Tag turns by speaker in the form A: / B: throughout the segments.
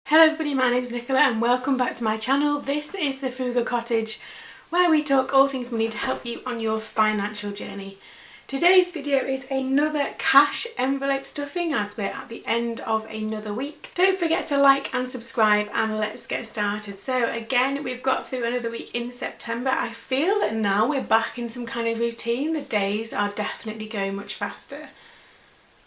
A: Hello everybody, my name is Nicola and welcome back to my channel. This is the Frugal Cottage, where we talk all things money to help you on your financial journey. Today's video is another cash envelope stuffing as we're at the end of another week. Don't forget to like and subscribe and let's get started. So again, we've got through another week in September. I feel that now we're back in some kind of routine. The days are definitely going much faster,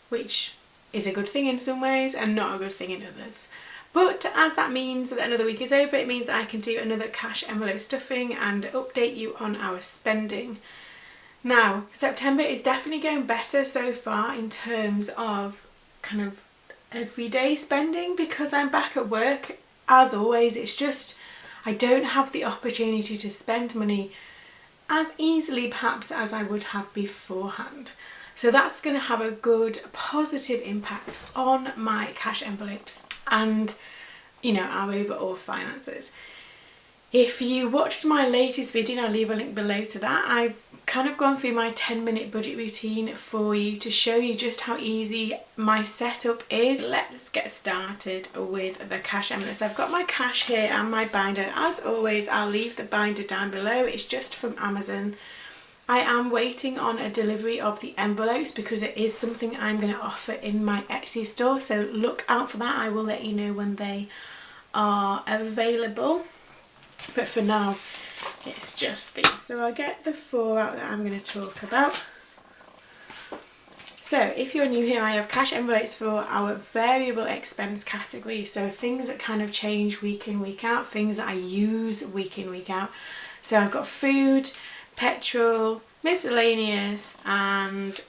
A: which is a good thing in some ways and not a good thing in others. But as that means that another week is over, it means I can do another cash envelope stuffing and update you on our spending. Now, September is definitely going better so far in terms of kind of everyday spending because I'm back at work. As always, it's just I don't have the opportunity to spend money as easily perhaps as I would have beforehand. So that's going to have a good positive impact on my cash envelopes and, you know, our overall finances. If you watched my latest video, and I'll leave a link below to that, I've kind of gone through my 10-minute budget routine for you to show you just how easy my setup is. Let's get started with the cash envelopes. I've got my cash here and my binder. As always, I'll leave the binder down below. It's just from Amazon. I am waiting on a delivery of the envelopes because it is something I'm going to offer in my Etsy store, so look out for that. I will let you know when they are available, but for now it's just these. So I'll get the 4 out that I'm going to talk about. So if you're new here, I have cash envelopes for our variable expense category, so things that kind of change week in, week out, things that I use week in, week out. So I've got food, petrol, miscellaneous and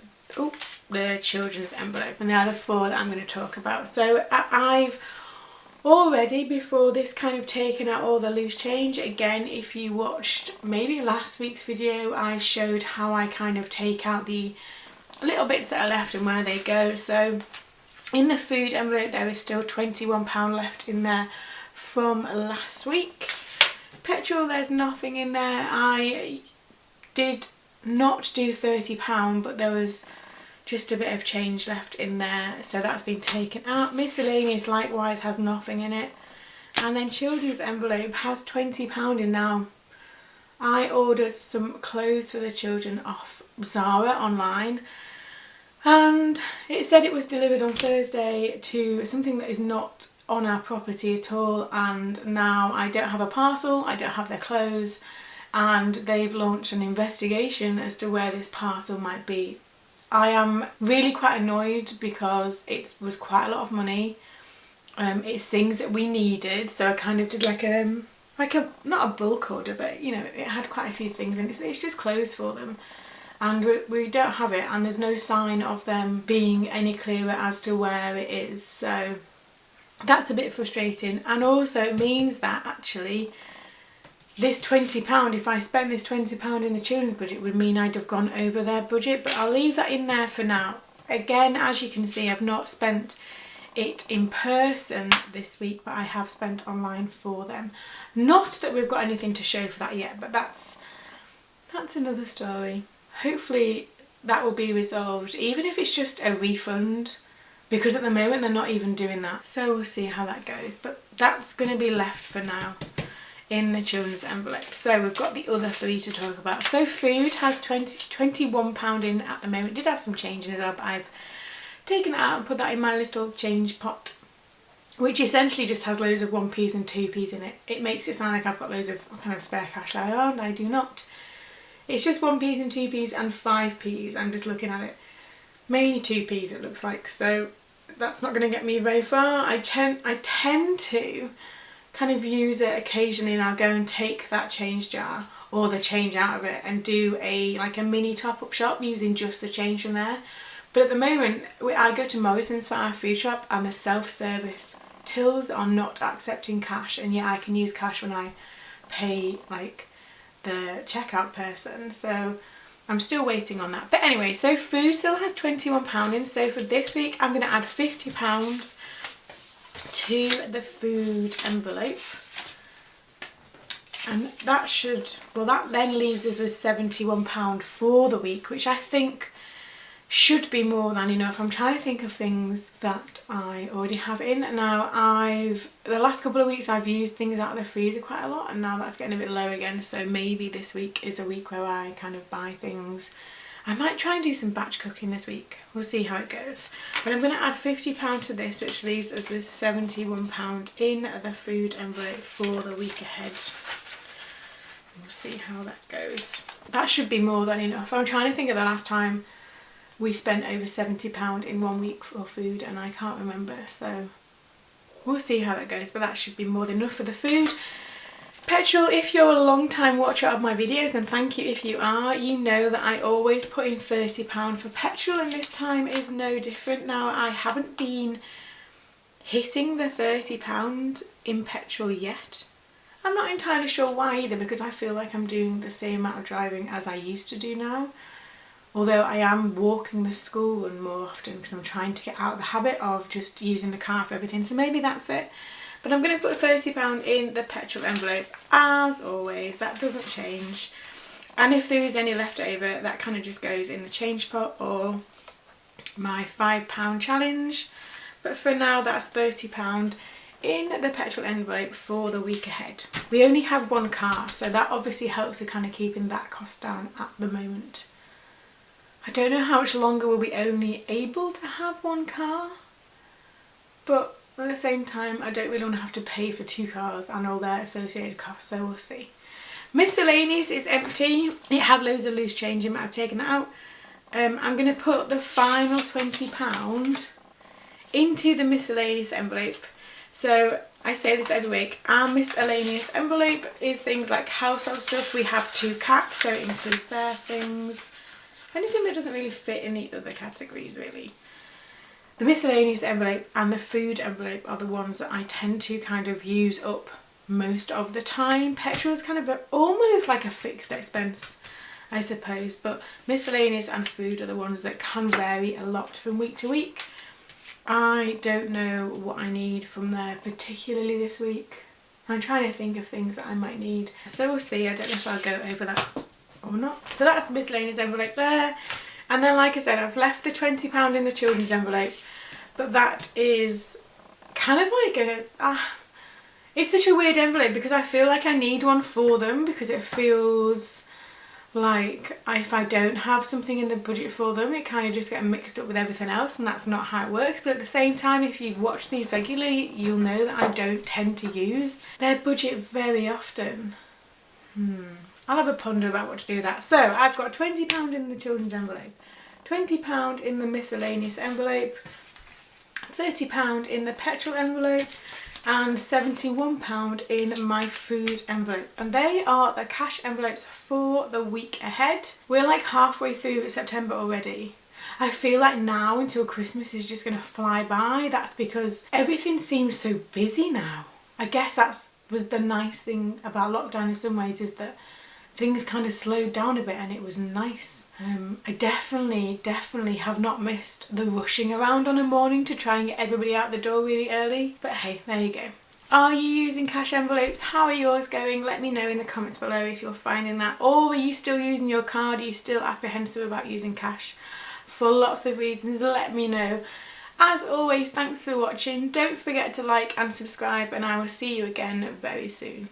A: the children's envelope, and the other 4 that I'm going to talk about. So I've already, before this, kind of taken out all the loose change. Again, if you watched maybe last week's video, I showed how I kind of take out the little bits that are left and where they go. So in the food envelope there is still £21 left in there from last week. Petrol, there's nothing in there. I did not do £30, but there was just a bit of change left in there, so that's been taken out. Miscellaneous likewise has nothing in it, and then children's envelope has £20 in now. I ordered some clothes for the children off Zara online, and it said it was delivered on Thursday to something that is not on our property at all, and now I don't have a parcel, I don't have their clothes, and they've launched an investigation as to where this parcel might be. I am really quite annoyed because it was quite a lot of money. It's things that we needed, so I kind of did like a not a bulk order, but you know, it had quite a few things in it, so it's just clothes for them, and we don't have it, and there's no sign of them being any clearer as to where it is, so that's a bit frustrating. And also it means that actually this £20, if I spent this £20 in the children's budget, would mean I'd have gone over their budget, but I'll leave that in there for now. Again, as you can see, I've not spent it in person this week, but I have spent online for them. Not that we've got anything to show for that yet, but that's another story. Hopefully that will be resolved, even if it's just a refund, because at the moment they're not even doing that. So we'll see how that goes, but that's going to be left for now in the children's envelope. So we've got the other 3 to talk about. So food has £21 in at the moment. It did have some change in it, but I've taken it out and put that in my little change pot, which essentially just has loads of 1p's and 2p's in it. It makes it sound like I've got loads of kind of spare cash like, oh, and I do not. It's just 1p's and 2p's and 5p's. I'm just looking at it. Mainly 2p's it looks like, so that's not going to get me very far. I tend to kind of use it occasionally, and I'll go and take that change jar or the change out of it and do like a mini top-up shop using just the change from there. But at the moment I go to Morrison's for our food shop, and the self-service tills are not accepting cash, and yet I can use cash when I pay like the checkout person, so I'm still waiting on that. But anyway, so food still has £21 in, so for this week I'm going to add £50 to the food envelope, and that should, well, that then leaves us with £71 for the week, which I think should be more than enough. I'm trying to think of things that I already have in. Now the last couple of weeks I've used things out of the freezer quite a lot, and now that's getting a bit low again, so maybe this week is a week where I kind of buy things. I might try and do some batch cooking this week. We'll see how it goes. But I'm going to add £50 to this, which leaves us with £71 in the food envelope for the week ahead. We'll see how that goes. That should be more than enough. I'm trying to think of the last time we spent over £70 in 1 week for food, and I can't remember, so we'll see how that goes, but that should be more than enough for the food. Petrol, if you're a long time watcher of my videos, and thank you if you are, you know that I always put in £30 for petrol, and this time is no different. Now I haven't been hitting the £30 in petrol yet. I'm not entirely sure why either, because I feel like I'm doing the same amount of driving as I used to do now. Although I am walking the school run more often because I'm trying to get out of the habit of just using the car for everything, so maybe that's it. But I'm going to put £30 in the petrol envelope as always, that doesn't change. And if there is any left over, that kind of just goes in the change pot or my £5 challenge. But for now, that's £30 in the petrol envelope for the week ahead. We only have one car, so that obviously helps with kind of keeping that cost down at the moment. I don't know how much longer we'll be only able to have one car, but at the same time I don't really want to have to pay for 2 cars and all their associated costs, so we'll see. Miscellaneous is empty. It had loads of loose change in it, I've taken that out. I'm going to put the final £20 into the miscellaneous envelope. So I say this every week, our miscellaneous envelope is things like household stuff. We have 2 cats, so it includes their things. Anything that doesn't really fit in the other categories really. The miscellaneous envelope and the food envelope are the ones that I tend to kind of use up most of the time. Petrol is kind of almost like a fixed expense, I suppose, but miscellaneous and food are the ones that can vary a lot from week to week. I don't know what I need from there particularly this week. I'm trying to think of things that I might need, so we'll see. I don't know if I'll go over that or not. So that's the miscellaneous envelope there, and then like I said, I've left the £20 in the children's envelope, but that is kind of like it's such a weird envelope because I feel like I need one for them, because it feels like if I don't have something in the budget for them, it kind of just gets mixed up with everything else, and that's not how it works. But at the same time, if you've watched these regularly, you'll know that I don't tend to use their budget very often. I'll have a ponder about what to do with that. So I've got £20 in the children's envelope, £20 in the miscellaneous envelope, £30 in the petrol envelope, and £71 in my food envelope. And they are the cash envelopes for the week ahead. We're like halfway through September already. I feel like now until Christmas is just going to fly by. That's because everything seems so busy now. I guess that was the nice thing about lockdown in some ways, is that things kind of slowed down a bit and it was nice. I definitely have not missed the rushing around on a morning to try and get everybody out the door really early. But hey, there you go. Are you using cash envelopes? How are yours going? Let me know in the comments below if you're finding that. Or are you still using your card? Are you still apprehensive about using cash? For lots of reasons, let me know. As always, thanks for watching. Don't forget to like and subscribe, and I will see you again very soon.